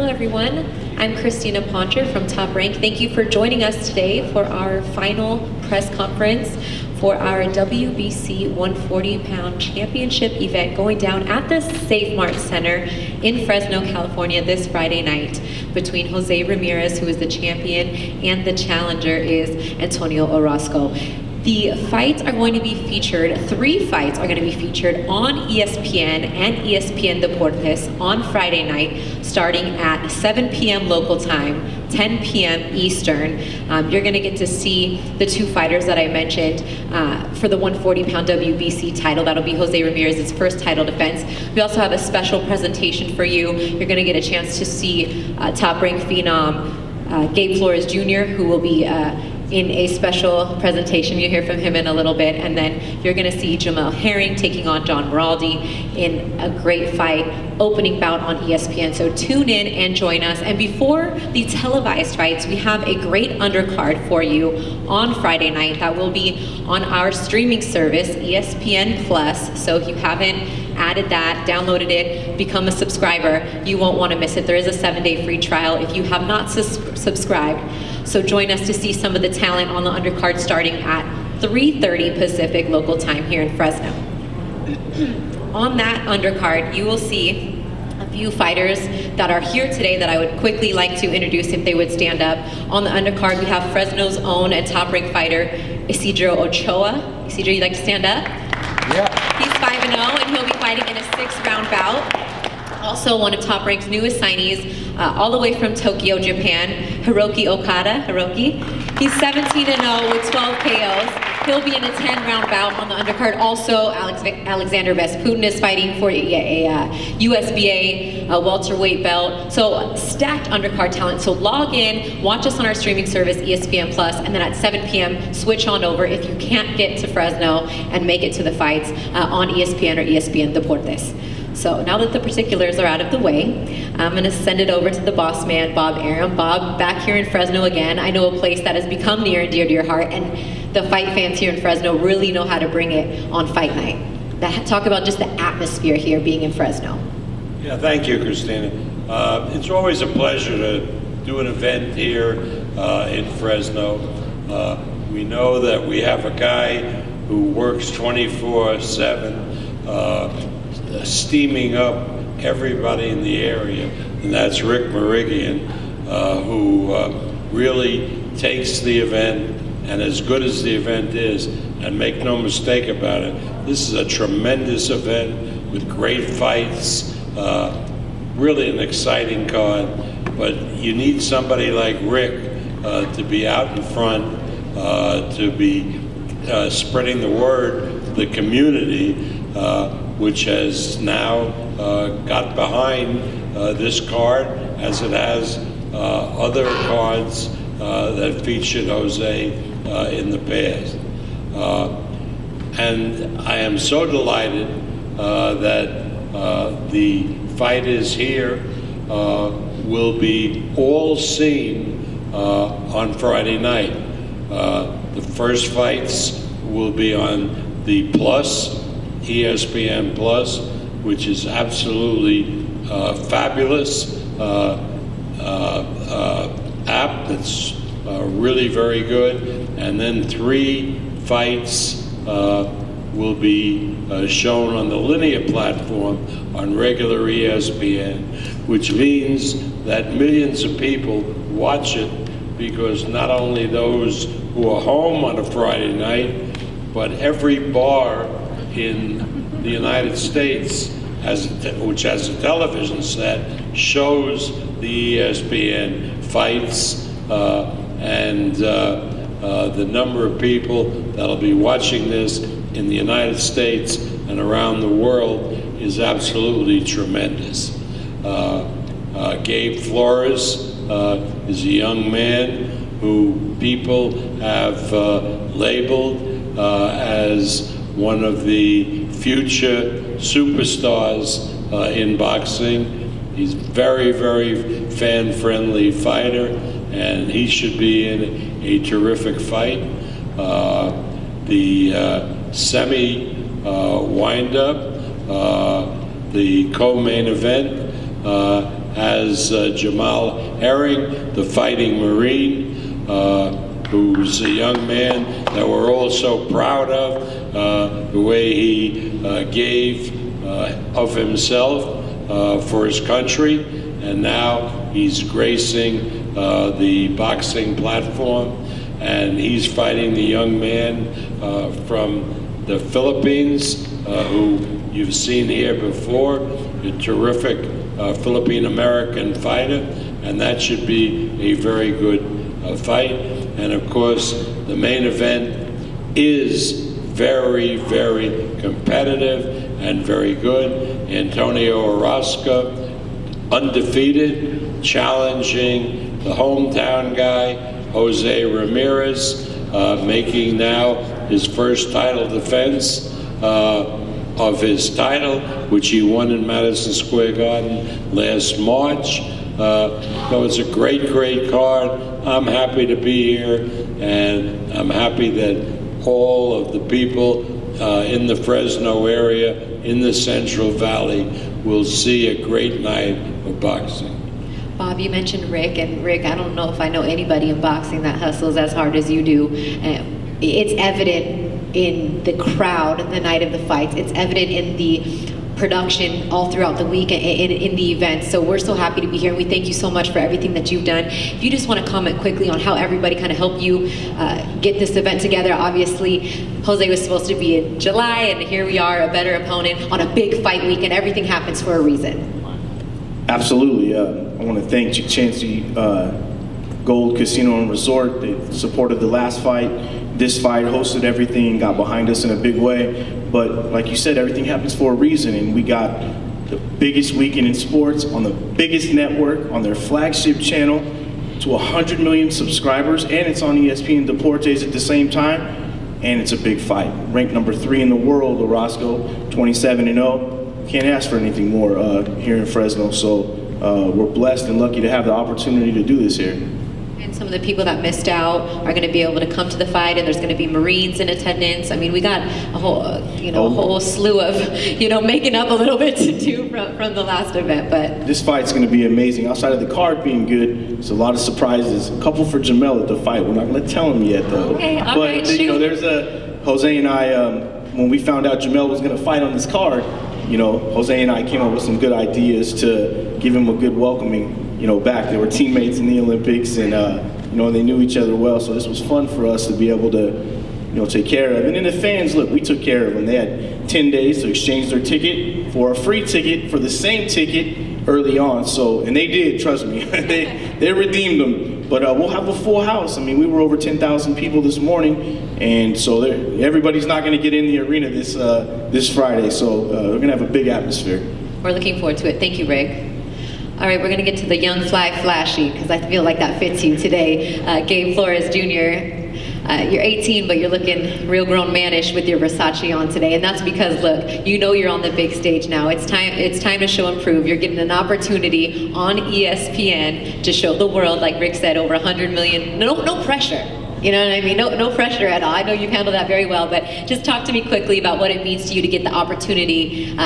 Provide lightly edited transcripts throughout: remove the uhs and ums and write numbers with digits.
everyone. I'm Christina Poncher from Top Rank. Thank you for joining us today for our final press conference for our WBC 140-pound championship event going down at the Save Mart Center in Fresno, California this Friday night between Jose Ramirez, who is the champion, and the challenger is Antonio Orozco. The fights are going to be featured, 3 fights are going to be featured on ESPN and ESPN Deportes on Friday night, starting at 7 p.m. local time, 10 p.m. Eastern. You're going to get to see the 2 fighters that I mentioned for the 140-pound WBC title. That'll be Jose Ramirez's first title defense. We also have a special presentation for you. You're going to get a chance to see Top Rank phenom Gabe Flores Jr., who will be in a special presentation. You'll hear from him in a little bit, and then you're gonna see Jamel taking on John Moralde in a great fight, opening bout on ESPN. So tune in and join us. And before the televised fights, we have a great undercard for you on Friday night that will be on our streaming service, ESPN Plus. So if you haven't added that, downloaded it, become a subscriber, you won't want to miss it. There is a 7-day free trial if you have not subscribed. So join us to see some of the talent on the undercard starting at 3:30 Pacific local time here in Fresno. On that undercard, you will see a few fighters that are here today that I would quickly like to introduce if they would stand up. On the undercard, we have Fresno's own and Top Rank fighter, Isidro Ochoa. Isidro, you'd like to stand up? Yeah. He's 5-0, and he'll be fighting in a 6-round bout. Also, one of Top Rank's newest signees, all the way from Tokyo, Japan, Hiroki Okada. Hiroki. He's 17-0 with 12 KOs. He'll be in a 10-round bout on the undercard. Also, Alexander Vesputin is fighting for a USBA welterweight belt. So stacked undercard talent. So log in, watch us on our streaming service, ESPN Plus, and then at 7 p.m., switch on over if you can't get to Fresno and make it to the fights on ESPN or ESPN Deportes. So now that the particulars are out of the way, I'm going to send it over to the boss man, Bob Arum. Bob, back here in Fresno again. I know a place that has become near and dear to your heart, and the fight fans here in Fresno really know how to bring it on fight night. Talk about just the atmosphere here being in Fresno. Yeah, thank you, Christina. It's always a pleasure to do an event here in Fresno. We know that we have a guy who works 24/7, steaming up everybody in the area, and that's Rick Merigian, who really takes the event, and as good as the event is, and make no mistake about it, this is a tremendous event with great fights, really an exciting card, but you need somebody like Rick to be out in front, to be spreading the word to the community, which has now got behind this card, as it has other cards that featured Jose in the past. And I am so delighted that the fighters here will be all seen on Friday night. The first fights will be on the Plus, ESPN Plus, which is absolutely fabulous app that's really very good. And then 3 fights will be shown on the linear platform on regular ESPN, which means that millions of people watch it, because not only those who are home on a Friday night, but every bar in the United States, which has a television set, shows the ESPN fights, and the number of people that'll be watching this in the United States and around the world is absolutely tremendous. Gabe Flores is a young man who people have labeled as one of the future superstars in boxing. He's very, very fan-friendly fighter, and he should be in a terrific fight. The semi wind-up, the co-main event, has Jamel Herring, the Fighting Marine, who's a young man that we're all so proud of, the way he gave of himself for his country, and now he's gracing the boxing platform, and he's fighting the young man from the Philippines, who you've seen here before, a terrific Philippine-American fighter, and that should be a very good fight. And of course, the main event is very, very competitive and very good. Antonio Orozco, undefeated, challenging the hometown guy, Jose Ramirez, making now his first title defense of his title, which he won in Madison Square Garden last March. So it's a great, great card. I'm happy to be here, and I'm happy that all of the people in the Fresno area, in the Central Valley, will see a great night of boxing. Bob, you mentioned Rick, and Rick, I don't know if I know anybody in boxing that hustles as hard as you do. It's evident in the crowd the night of the fights. It's evident in the production all throughout the week in the event. So we're so happy to be here, and we thank you so much for everything that you've done. If you just want to comment quickly on how everybody kind of helped you get this event together. Obviously, Jose was supposed to be in July, and here we are, a better opponent on a big fight week, and everything happens for a reason. Absolutely. I want to thank Chansey Gold Casino and Resort. They supported the last fight, this fight, hosted everything, got behind us in a big way. But like you said, everything happens for a reason, and we got the biggest weekend in sports on the biggest network, on their flagship channel, to 100 million subscribers, and it's on ESPN Deportes at the same time, and it's a big fight. Ranked number 3 in the world, Orozco, 27-0. Can't ask for anything more here in Fresno, so we're blessed and lucky to have the opportunity to do this here. And some of the people that missed out are going to be able to come to the fight, and there's going to be Marines in attendance. I mean, we got a whole, a whole slew of, making up a little bit to do from the last event. But this fight's going to be amazing. Outside of the card being good, there's a lot of surprises. A couple for Jamel at the fight. We're not going to tell him yet, though. Okay, all but right, shoot. There's Jose and I. When we found out Jamel was going to fight on this card, Jose and I came up with some good ideas to give him a good welcoming. Back. They were teammates in the Olympics, and they knew each other well. So this was fun for us to be able to, take care of. And then the fans, look, we took care of them. They had 10 days to exchange their ticket for a free ticket for the same ticket early on. So, and they did, trust me, they redeemed them. But we'll have a full house. I mean, we were over 10,000 people this morning, and so everybody's not going to get in the arena this Friday. So we're going to have a big atmosphere. We're looking forward to it. Thank you, Rick. All right, we're going to get to the young, fly, flashy, because I feel like that fits you today. Gabe Flores Jr., you're 18, but you're looking real grown manish with your Versace on today, and that's because, look, you're on the big stage now. It's time to show and prove. You're getting an opportunity on ESPN to show the world, like Rick said, over 100 million. No pressure. You know what I mean? No pressure at all. I know you've handled that very well, but just talk to me quickly about what it means to you to get the opportunity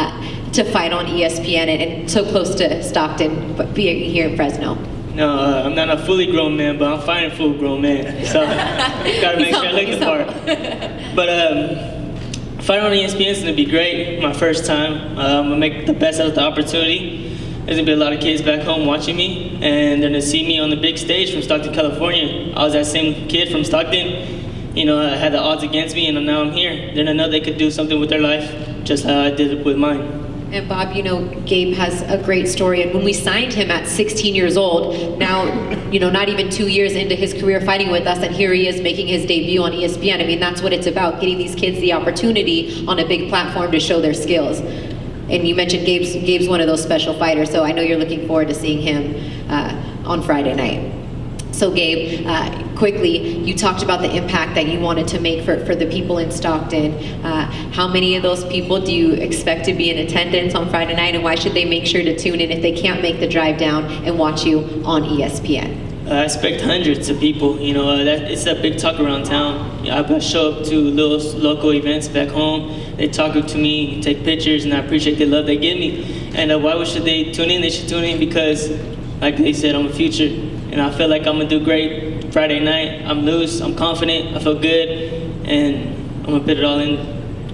to fight on ESPN and so close to Stockton, but be here in Fresno. No, I'm not a fully grown man, but I'm fighting a full grown man. So gotta make sure I look the part. But fighting on ESPN is gonna be great. My first time. I'm gonna make the best out of the opportunity. There's gonna be a lot of kids back home watching me, and they're gonna see me on the big stage from Stockton, California. I was that same kid from Stockton. I had the odds against me, and now I'm here. They're gonna know they could do something with their life, just how I did it with mine. And Bob, Gabe has a great story, and when we signed him at 16 years old, now, not even 2 years into his career fighting with us, and here he is making his debut on ESPN. I mean, that's what it's about, getting these kids the opportunity on a big platform to show their skills. And you mentioned Gabe's one of those special fighters, so I know you're looking forward to seeing him on Friday night. So Gabe, quickly, you talked about the impact that you wanted to make for the people in Stockton. How many of those people do you expect to be in attendance on Friday night, and why should they make sure to tune in if they can't make the drive down and watch you on ESPN? I expect hundreds of people. It's a big talk around town. I show up to little local events back home. They talk to me, take pictures, and I appreciate the love they give me. And why should they tune in? They should tune in because, like they said, I'm a future. And I feel like I'm going to do great Friday night. I'm loose, I'm confident, I feel good, and I'm going to put it all in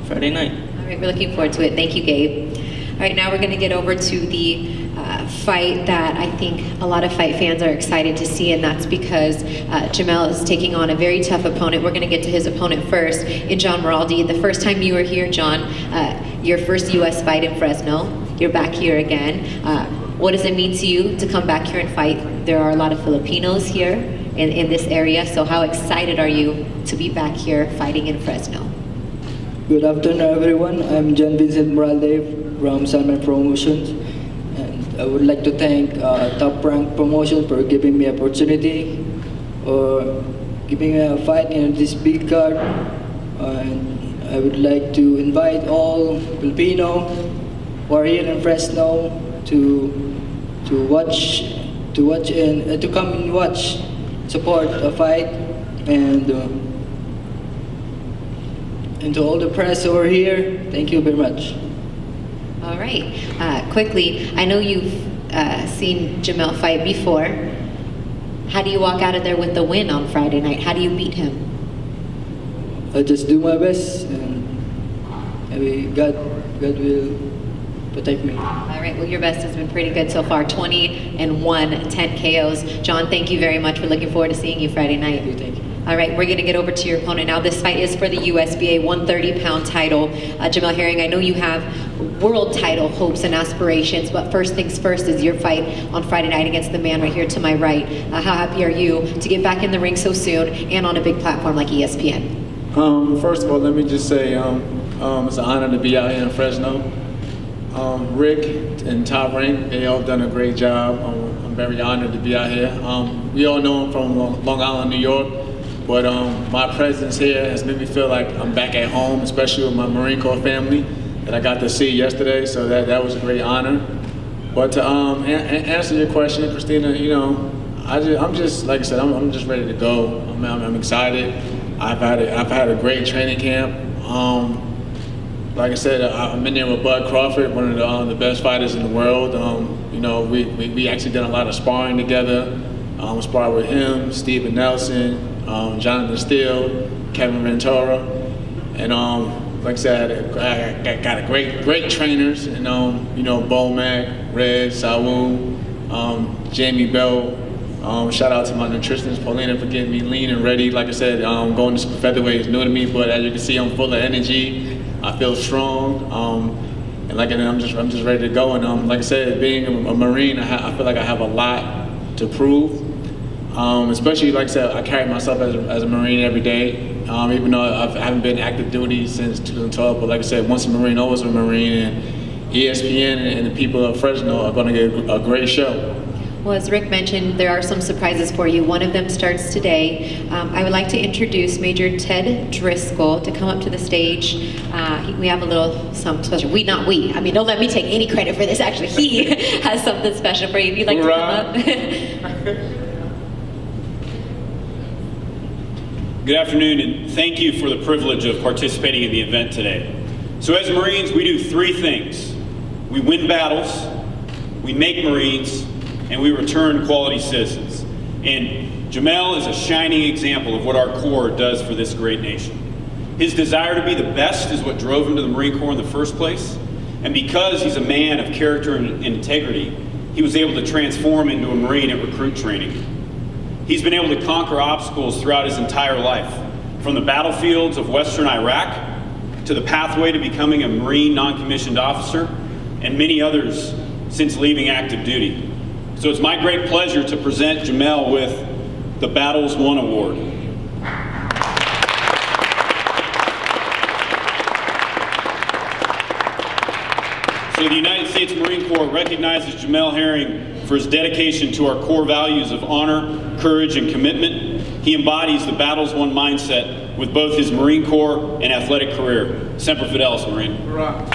Friday night. All right, we're looking forward to it. Thank you, Gabe. All right, now we're going to get over to the fight that I think a lot of fight fans are excited to see, and that's because Jamel is taking on a very tough opponent. We're going to get to his opponent first, in John Moralde. The first time you were here, John, your first U.S. fight in Fresno. You're back here again. What does it mean to you to come back here and fight? There are a lot of Filipinos here in this area, so how excited are you to be back here fighting in Fresno? Good afternoon, everyone. I'm Vincent Moralde from Save Mart Promotions, and I would like to thank Top Rank Promotion for giving me opportunity or giving me a fight in this big card. And I would like to invite all Filipino who are here in Fresno to watch and to come and watch, support the fight, and to all the press over here, thank you very much. All right. Quickly, I know you've seen Jamel fight before. How do you walk out of there with the win on Friday night? How do you beat him? I just do my best, and maybe God will protect me. All right. Well, your best has been pretty good so far. 20-1, 10 KOs. John, thank you very much. We're looking forward to seeing you Friday night. Thank you. All right, we're going to get over to your opponent now. This fight is for the USBA 130-pound title. Jamel Herring, I know you have world title hopes and aspirations, but first things first is your fight on Friday night against the man right here to my right. How happy are you to get back in the ring so soon and on a big platform like ESPN? First of all, let me just say it's an honor to be out here in Fresno. Rick and Top Rank, they all done a great job. I'm very honored to be out here. We all know him from Long Island, New York. But my presence here has made me feel like I'm back at home, especially with my Marine Corps family that I got to see yesterday. So that was a great honor. But to answer your question, Christina, you know, I'm just like I said, I'm just ready to go. I'm excited. I've had a great training camp. Like I said, I'm in there with Bud Crawford, one of the best fighters in the world. You know, we actually done a lot of sparring together. Sparred with him, Steven Nelson, Jonathan Steele, Kevin Ventura, and like I said, I got a great trainers, and you know, Bomac, Red, Sawu, Jamie Bell. Shout out to my nutritionist Paulina for getting me lean and ready. Like I said, going to featherweight is new to me, but as you can see, I'm full of energy. I feel strong, and like I'm just ready to go. And like I said, being a Marine, I feel like I have a lot to prove. Especially, like I said, I carry myself as a Marine every day, even though I haven't been active duty since 2012. But like I said, once a Marine, always a Marine, and ESPN and the people of Fresno are going to get a great show. Well, as Rick mentioned, there are some surprises for you. One of them starts today. I would like to introduce Major Ted Driscoll to come up to the stage. We have something special. I mean, don't let me take any credit for this. Actually, he has something special for you. If you'd like to come up. Good afternoon, and thank you for the privilege of participating in the event today. So as Marines, we do three things. We win battles, we make Marines, and we return quality citizens. And Jamel is a shining example of what our Corps does for this great nation. His desire to be the best is what drove him to the Marine Corps in the first place. And because he's a man of character and integrity, he was able to transform into a Marine at recruit training. He's been able to conquer obstacles throughout his entire life, from the battlefields of Western Iraq to the pathway to becoming a Marine non-commissioned officer, and many others since leaving active duty. So it's my great pleasure to present Jamel with the Battles Won Award. So the United States Marine Corps recognizes Jamel Herring for his dedication to our core values of honor, courage, and commitment. He embodies the battles won mindset with both his Marine Corps and athletic career. Semper Fidelis, Marine. Hurrah.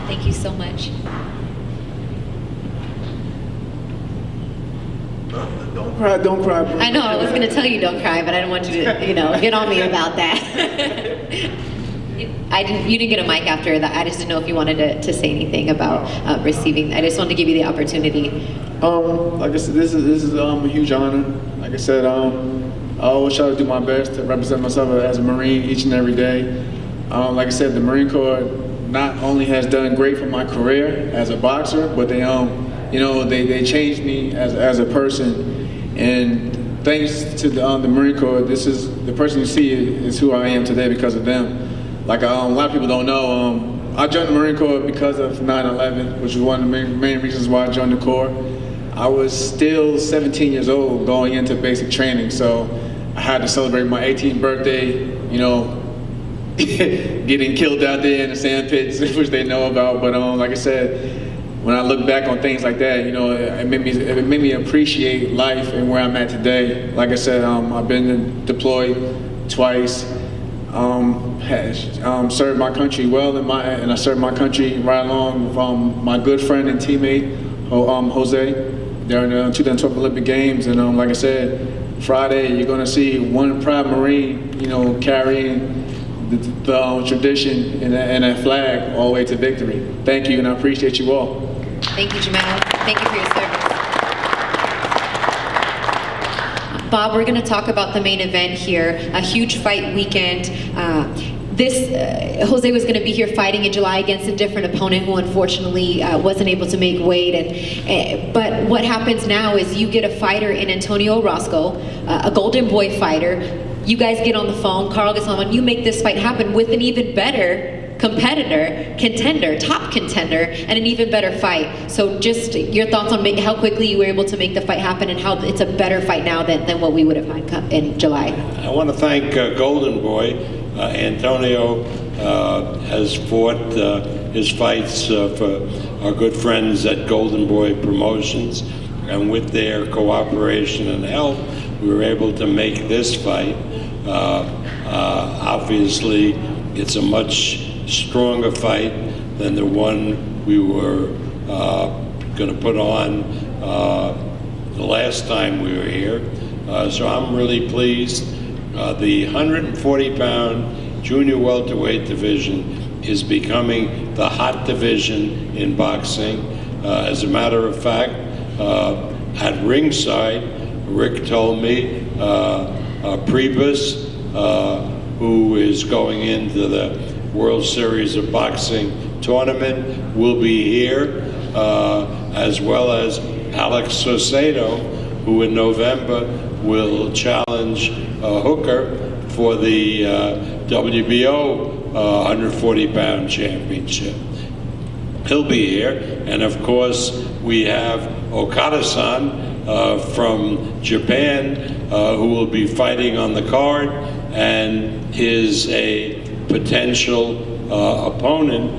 Thank you so much. Don't cry, don't cry. I know, I was going to tell you don't cry, but I didn't want you to, get on me about that. You didn't get a mic after that. I just didn't know if you wanted to say anything about receiving. I just wanted to give you the opportunity. Like I said, this is a huge honor. Like I said, I always try to do my best to represent myself as a Marine each and every day. Like I said, the Marine Corps not only has done great for my career as a boxer, but they they changed me as a person. And thanks to the Marine Corps, this is the person you see is who I am today because of them. Like a lot of people don't know, I joined the Marine Corps because of 9/11, which was one of the main reasons why I joined the Corps. I was still 17 years old going into basic training, so I had to celebrate my 18th birthday, getting killed out there in the sand pits, which they know about. But like I said, when I look back on things like that, it made me appreciate life and where I'm at today. Like I said, I've been deployed twice. Served my country well, and I served my country right along with my good friend and teammate, Jose, during the 2012 Olympic Games. And like I said, Friday you're going to see one proud Marine, carrying the tradition and that flag all the way to victory. Thank you, and I appreciate you all. Thank you, Jamel. Thank you for your service. Bob, we're going to talk about the main event here, a huge fight weekend. Jose was going to be here fighting in July against a different opponent who unfortunately wasn't able to make weight. But what happens now is you get a fighter in Antonio Orozco, a Golden Boy fighter. You guys get on the phone, Carl gets on the phone, you make this fight happen with an even better contender, top contender, and an even better fight. So just your thoughts on how quickly you were able to make the fight happen and how it's a better fight now than what we would have had in July. I want to thank Golden Boy. Antonio has fought his fights for our good friends at Golden Boy Promotions, and with their cooperation and help, we were able to make this fight. Obviously, it's a much stronger fight than the one we were going to put on the last time we were here. So I'm really pleased. The 140-pound junior welterweight division is becoming the hot division in boxing. As a matter of fact, at ringside, Rick told me Priebus, who is going into the World Series of Boxing tournament, will be here, as well as Alex Saucedo, who in November will challenge Hooker for the WBO 140-pound championship. He'll be here, and of course we have Okada-san from Japan, who will be fighting on the card and is a potential opponent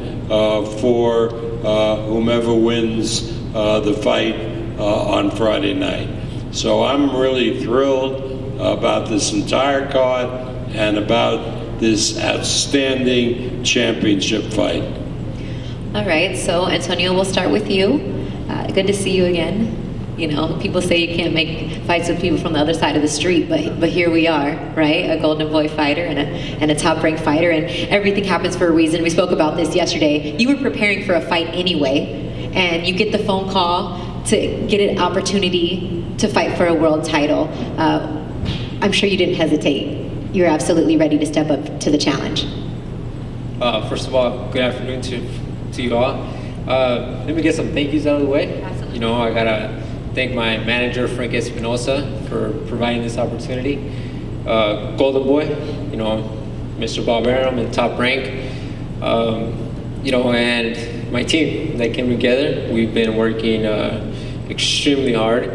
for whomever wins the fight on Friday night. So I'm really thrilled about this entire card and about this outstanding championship fight. All right, so Antonio, we'll start with you. Good to see you again. People say you can't make fights with people from the other side of the street, but here we are, right? A Golden Boy fighter and a top-ranked fighter, and everything happens for a reason. We spoke about this yesterday. You were preparing for a fight anyway, and you get the phone call to get an opportunity to fight for a world title. I'm sure you didn't hesitate. You're absolutely ready to step up to the challenge. First of all, good afternoon to you all. Let me get some thank yous out of the way. Absolutely. I gotta thank my manager, Frank Espinosa, for providing this opportunity. Golden Boy, Mr. Bob Aram and Top Rank, and my team that came together. We've been working extremely hard,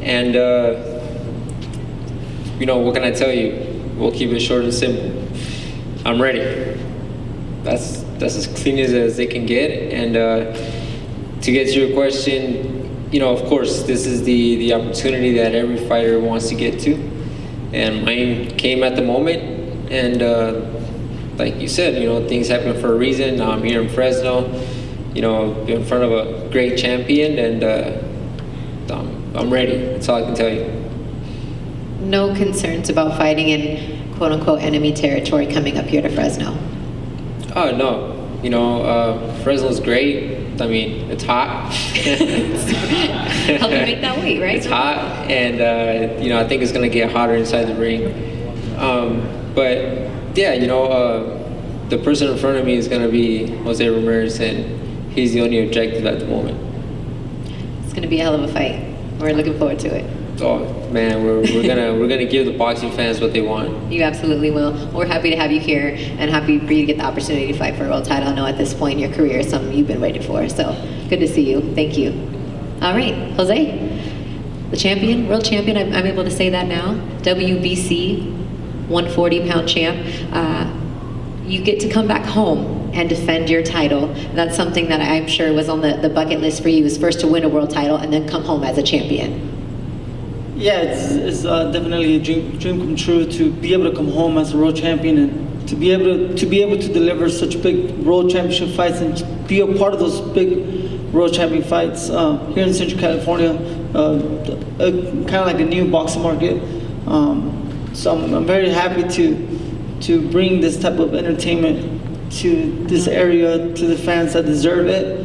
and what can I tell you? We'll keep it short and simple. I'm ready. That's as clean as they can get. And to get to your question, of course, this is the opportunity that every fighter wants to get to, and mine came at the moment. And like you said, things happen for a reason. Now I'm here in Fresno, in front of a great champion, and I'm ready. That's all I can tell you. no concerns about fighting in quote-unquote enemy territory coming up here to Fresno? Oh, no. You know, Fresno's great. I mean, it's hot. Help you make that weight, right? It's hot, and you know, I think it's gonna get hotter inside the ring. But yeah, you know, the person in front of me is gonna be Jose Ramirez, and he's the only objective at the moment. It's going to be a hell of a fight. We're looking forward to it. Oh man, we're gonna give the boxing fans what they want. You absolutely will. We're happy to have you here and happy for you to get the opportunity to fight for a world title. I know at this point in your career, it's something you've been waiting for. So good to see you. Thank you. All right, Jose, the champion, world champion. I'm able to say that now. WBC 140-pound champ. You get to come back home and defend your title. That's something that I'm sure was on the bucket list for you, is first to win a world title and then come home as a champion. Yeah, it's definitely a dream come true to be able to come home as a world champion and to be able to deliver such big world championship fights and be a part of those big world champion fights here in Central California, kind of like a new boxing market. So I'm very happy to bring this type of entertainment to this area, to the fans that deserve it.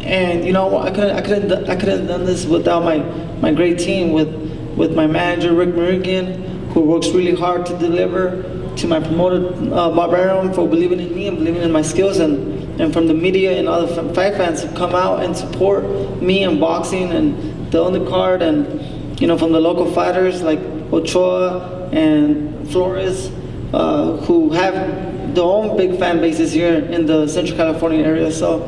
And you know, I couldn't have done this without my great team, with my manager Rick Meridian, who works really hard to deliver, to my promoter Bob Arum for believing in me and believing in my skills, and from the media and other fight fans who come out and support me in boxing and the undercard, and you know, from the local fighters like Ochoa and Flores, who have their own big fan bases here in the Central California area. So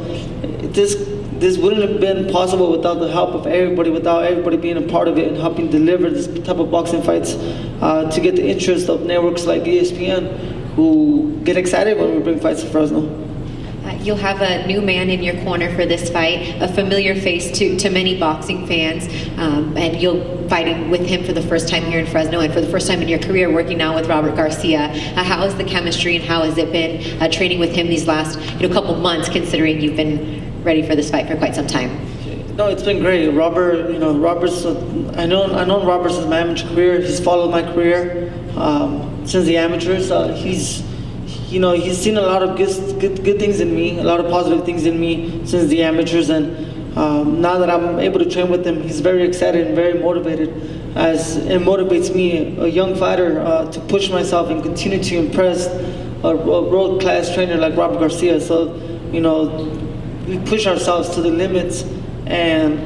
this wouldn't have been possible without the help of everybody, without everybody being a part of it and helping deliver this type of boxing fights, to get the interest of networks like ESPN, who get excited when we bring fights to Fresno. You'll have a new man in your corner for this fight, a familiar face to many boxing fans, and you'll fighting with him for the first time here in Fresno and for the first time in your career working now with Robert Garcia. How is the chemistry and how has it been training with him these last couple months, considering you've been ready for this fight for quite some time? No, it's been great. Robert, Robert's, I know Robert since my amateur career. He's followed my career since the amateurs. He's seen a lot of good things in me, a lot of positive things in me since the amateurs, and now that I'm able to train with him, he's very excited and very motivated, as it motivates me, a young fighter, to push myself and continue to impress a world-class trainer like Robert Garcia. So, we push ourselves to the limits, and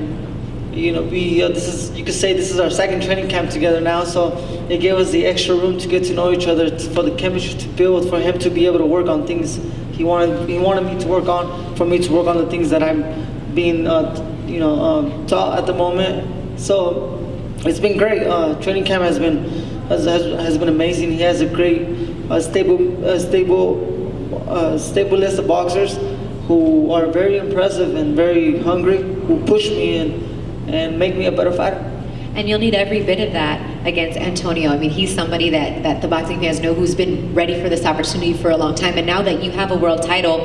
you could say this is our second training camp together now, so it gave us the extra room to get to know each other, for the chemistry to build, for him to be able to work on things he wanted me to work on, for me to work on the things that I'm being taught at the moment. So it's been great. Training camp has been amazing. He has a great stable list of boxers who are very impressive and very hungry, who push me and make me a better fighter. And you'll need every bit of that against Antonio. I mean, he's somebody that the boxing fans know, who's been ready for this opportunity for a long time. And now that you have a world title,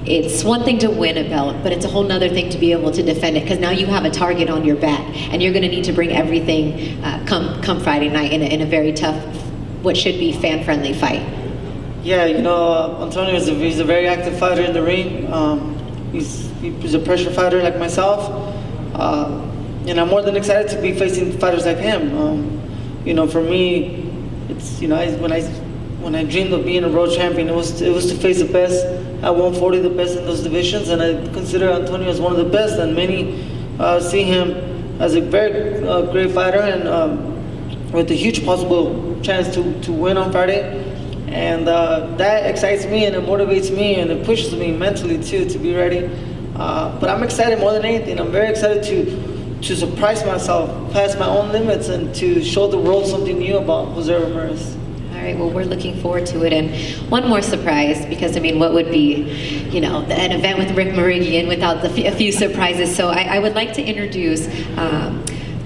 it's one thing to win a belt, but it's a whole nother thing to be able to defend it, because now you have a target on your back, and you're going to need to bring everything come Friday night in a very tough, what should be fan-friendly fight. Yeah, Antonio he's a very active fighter in the ring. He's a pressure fighter like myself. And I'm more than excited to be facing fighters like him. For me, it's when I dreamed of being a world champion, it was to face the best at 140, the best in those divisions, and I consider Antonio as one of the best. And many see him as a very great fighter, and with a huge possible chance to win on Friday. And that excites me, and it motivates me, and it pushes me mentally too to be ready. But I'm excited more than anything. I'm very excited to surprise myself past my own limits and to show the world something new about Jose Ramirez. All right, well, we're looking forward to it. And one more surprise, because what would be, an event with Rick Meridian without a few surprises. So I would like to introduce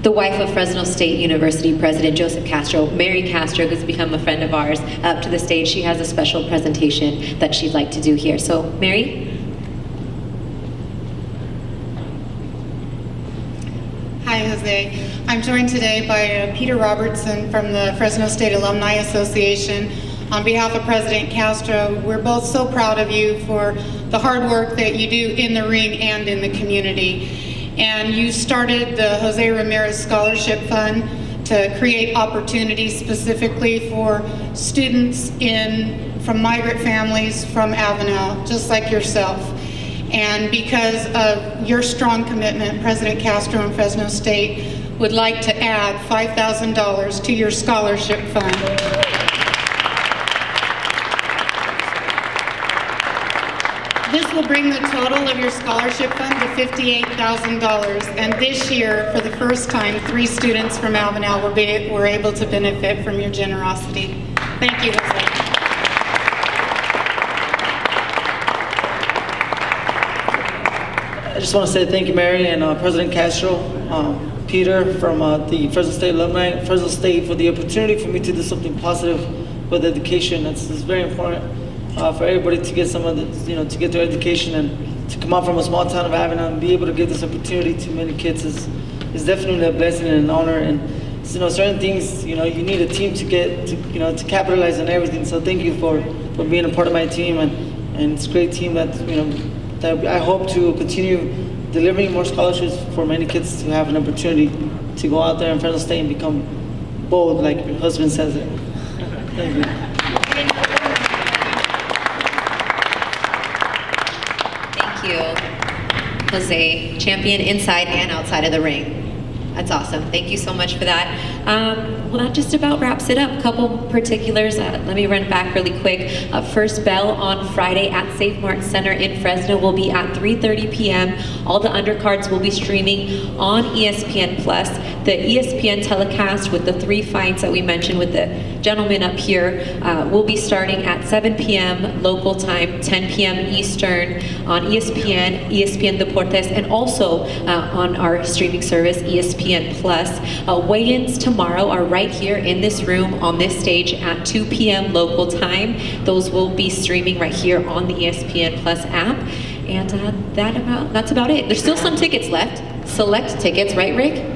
the wife of Fresno State University President Joseph Castro, Mary Castro, who's become a friend of ours, up to the stage. She has a special presentation that she'd like to do here. So, Mary? Hi, Jose. I'm joined today by Peter Robertson from the Fresno State Alumni Association. On behalf of President Castro, we're both so proud of you for the hard work that you do in the ring and in the community. And you started the Jose Ramirez Scholarship Fund to create opportunities specifically for students from migrant families from Avenel, just like yourself. And because of your strong commitment, President Castro and Fresno State would like to add $5,000 to your scholarship fund. This will bring the total of your scholarship fund to $58,000. And this year, for the first time, 3 students from Avenel were able to benefit from your generosity. Thank you, Jose. I just want to say thank you, Mary, and President Castro, Peter from the Fresno State Alumni, Fresno State, for the opportunity for me to do something positive with education. It's very important for everybody to get some of the, to get their education, and to come out from a small town of Avenel and be able to give this opportunity to many kids is definitely a blessing and an honor. And certain things, you need a team to get to capitalize on everything. So thank you for being a part of my team, and it's a great team that that I hope to continue delivering more scholarships for many kids to have an opportunity to go out there in Fresno State and become bold, like your husband says it. Thank you. Thank you, Jose. Champion inside and outside of the ring. That's awesome. Thank you so much for that. Well, that just about wraps it up. A couple particulars. Let me run back really quick. First bell on Friday at Save Mart Center in Fresno will be at 3:30 p.m. All the undercards will be streaming on ESPN Plus. The ESPN telecast with the 3 fights that we mentioned with the gentleman up here will be starting at 7 p.m. local time, 10 p.m. Eastern on ESPN, ESPN Deportes, and also on our streaming service, ESPN Plus. Weigh-ins tomorrow are right here in this room on this stage at 2 p.m. local time. Those will be streaming right here on the ESPN Plus app. And that's about it. There's still some tickets left. Select tickets, right, Rick?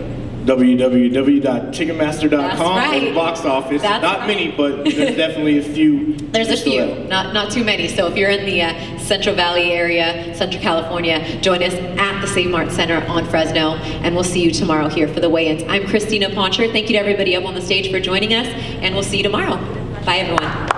www.ticketmaster.com That's right. or the box office. That's Not right. many, but there's definitely a few. There's a few, not too many. So if you're in the Central Valley area, Central California, join us at the Save Mart Center on Fresno, and we'll see you tomorrow here for the weigh-ins. I'm Christina Poncher. Thank you to everybody up on the stage for joining us, and we'll see you tomorrow. Bye, everyone.